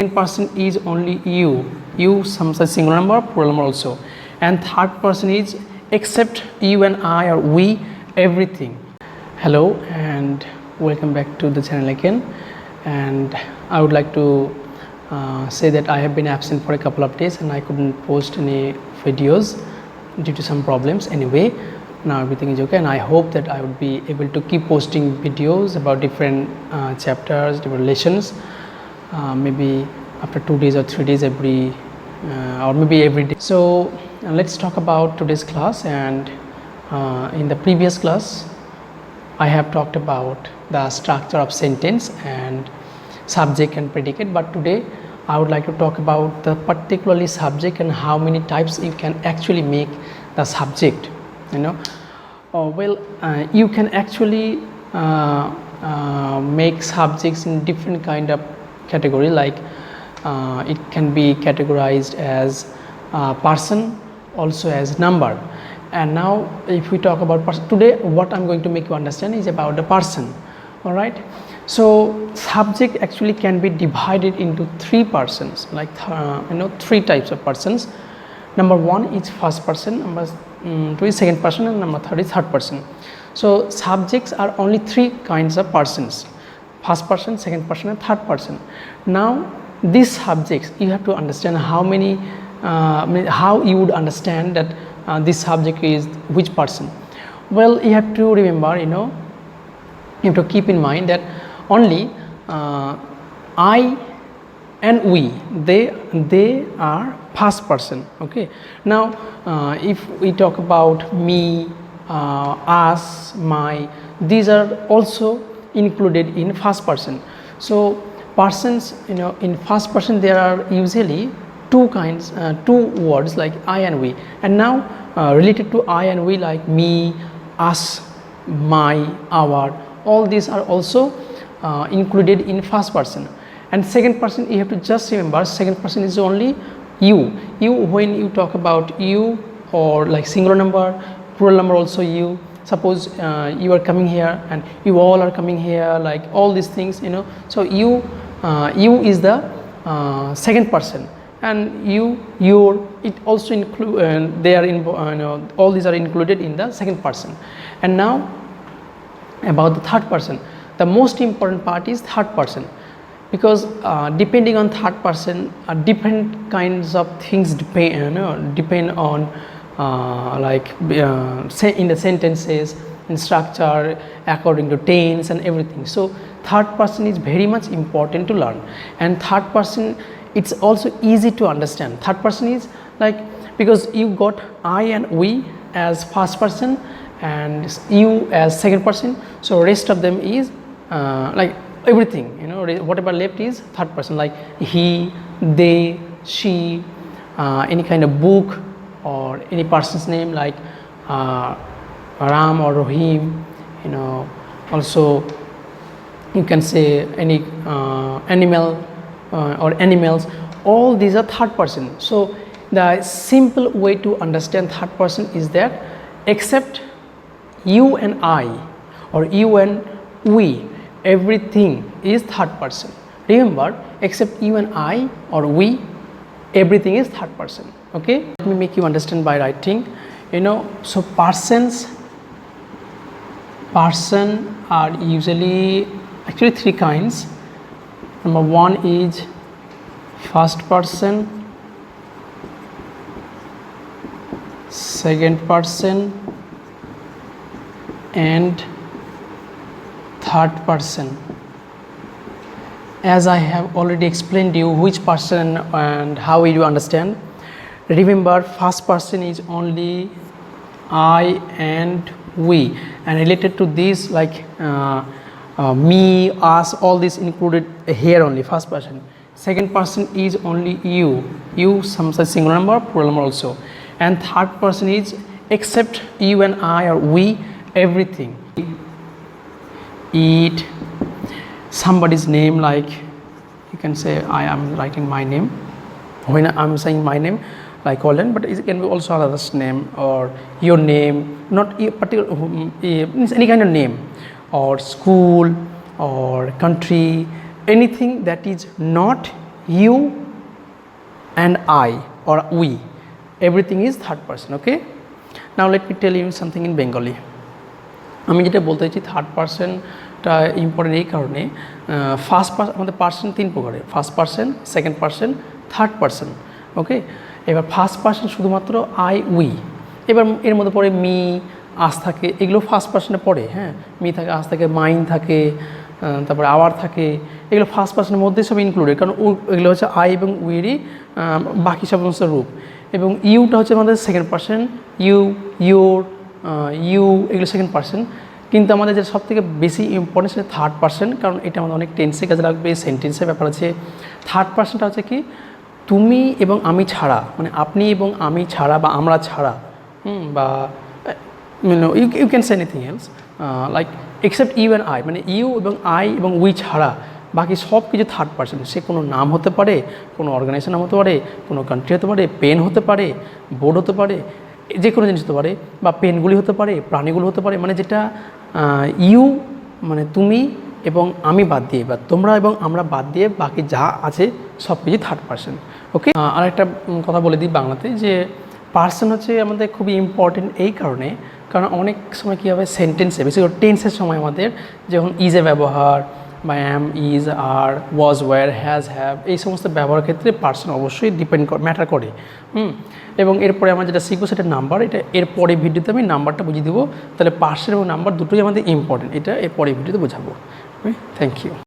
Second person is only you some such singular number, plural number also, and third person is except you and I or we, everything. Hello and welcome back to the channel again, and I would like to say that I have been absent for a couple of days and I couldn't post any videos due to some problems. Anyway, now everything is okay and I hope that I would be able to keep posting videos about different chapters, different lessons, maybe after 2 days or 3 days every or maybe every day. So let's talk about today's class. And in the previous class I have talked about the structure of sentence and subject and predicate, but today I would like to talk about the particularly subject and how many types you can actually make the subject. You can actually make subjects in different kind of category, like it can be categorized as person, also as number. And now if we talk about person today, what I'm going to make you understand is about the person. All right, so subject actually can be divided into three persons, like three types of persons. Number one is first person, number two is second person, and number three is third person. So subjects are only three kinds of persons: first person, second person, and third person. Now these subjects you have to understand how many how you would understand that this subject is which person. Well, you have to remember, you have to keep in mind that only I and we, they are first person. Okay, now if we talk about me, us, my, these are also included in first person. So persons, in first person there are usually two kinds, two words like I and we, and now related to I and we, like me, us, my, our, all these are also included in first person. And second person, you have to just remember, second person is only you. When you talk about you, or like singular number, plural number also you. Suppose you are coming here and you all are coming here, like all these things, so you is the second person, and your, it also include they are in all these are included in the second person. And now about the third person, the most important part is third person, because depending on third person, different kinds of things depend on say in the sentences, in structure, according to tense and everything. So third person is very much important to learn, and third person, it's also easy to understand. Third person is like, because you got I and we as first person and you as second person, so rest of them is like everything, whatever left is third person, like he, they, she, any kind of book or any person's name like Ram or Rohim, also you can say any animal or animals, all these are third person. So the simple way to understand third person is that except you and I or you and we, everything is third person. Remember, except you and I or we, everything is third person. Okay, let me make you understand by writing. So person are usually actually three kinds. Number one is first person, second person, and third person. As I have already explained you which person and how you understand. Remember, first person is only I and we, and related to this, like me, us, all this included here only, first person. Second person is only you some such singular number, plural number also, and third person is except you and I or we, everything. Eat, somebody's name, like you can say I am writing my name. When I'm saying my name, like Colin, but it can be also another's name, or your name, not a particular any kind of name, or school or country, anything that is not you and I or we, everything is third person. Okay, now let me tell you something in Bengali. আমি যেটা বলতে চাইছি third পার্সনটা important এই কারণে, first person আমাদের person তিন প্রকারের, first person, second person, third person. Okay, এবার ফার্স্ট পার্সন শুধুমাত্র আই উই, এবার এর মধ্যে পড়ে মি, আস থাকে, এগুলো ফার্স্ট পার্সনে পড়ে। হ্যাঁ, মি থাকে, আস থাকে, মাইন থাকে, তারপরে আওয়ার থাকে, এগুলো ফার্স্ট পার্সনের মধ্যে সব ইনক্লুডেড, কারণ এগুলো হচ্ছে আই এবং উইরই বাকি সমস্ত রূপ। এবং ইউটা হচ্ছে আমাদের second person, you, your, you, এগুলো সেকেন্ড পার্সন। কিন্তু আমাদের যেটা সবথেকে বেশি ইম্পর্টেন্ট সেটা থার্ড পার্সন, কারণ এটা আমাদের অনেক টেন্সে কাজে লাগবে, সেন্টেন্সের ব্যাপার আছে। থার্ড পার্সনটা হচ্ছে কি, তুমি এবং আমি ছাড়া, মানে আপনি এবং আমি ছাড়া বা আমরা ছাড়া, বা you can say anything else, like except you and I, মানে ইউ এবং আই এবং উই ছাড়া বাকি সব কিছু থার্ড পার্সন। সে কোনো নাম হতে পারে, কোনো অর্গানাইজেশন নাম হতে পারে, কোনো কান্ট্রি হতে পারে, পেন হতে পারে, বোর্ড হতে পারে, যে কোনো জিনিস হতে পারে, বা পেনগুলি হতে পারে, প্রাণীগুলো হতে পারে, মানে যেটা ইউ মানে তুমি এবং আমি বাদ দিয়ে, বা তোমরা এবং আমরা বাদ দিয়ে বাকি যা আছে সব কিছু থার্ড পার্সন। ওকে, আর একটা কথা বলে দিই বাংলাতে, যে পার্সন হচ্ছে আমাদের খুবই ইম্পর্টেন্ট এই কারণে, কারণ অনেক সময় কী হবে সেন্টেন্সে, বেশি করে টেন্সের সময় আমাদের যখন ইজে ব্যবহার বা am, is, are, was, were, has, have, এই সমস্ত ব্যবহারের ক্ষেত্রে পার্সন অবশ্যই ম্যাটার করে। এবং এরপরে আমরা যেটা শিখবো সেটা নাম্বার, এটা এরপরে ভিডিওতে আমি নাম্বারটা বুঝিয়ে দেবো। তাহলে পার্সন এবং নাম্বার দুটোই আমাদের ইম্পর্টেন্ট, এটা এরপরে ভিডিওতে বোঝাবো। Thank you.